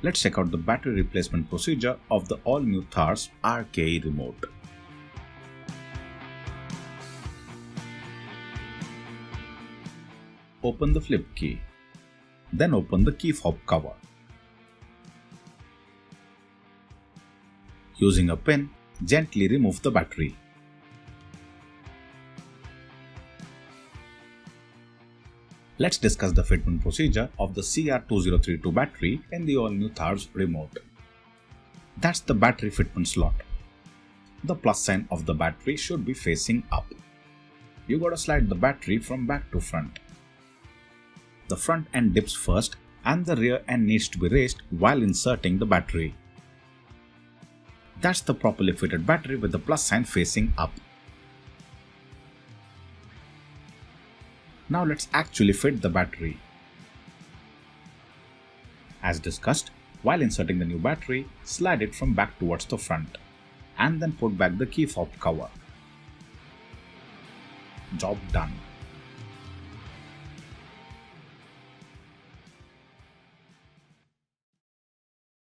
Let's check out the battery replacement procedure of the all-new Thar's RKE remote. Open the flip key. Then open the key fob cover. Using a pin, gently remove the battery. Let's discuss the fitment procedure of the CR2032 battery in the all-new Thar's remote. That's the battery fitment slot. The plus sign of the battery should be facing up. You gotta slide the battery from back to front. The front end dips first and the rear end needs to be raised while inserting the battery. That's the properly fitted battery with the plus sign facing up. Now let's actually fit the battery. As discussed, while inserting the new battery, slide it from back towards the front and then put back the key fob cover. Job done.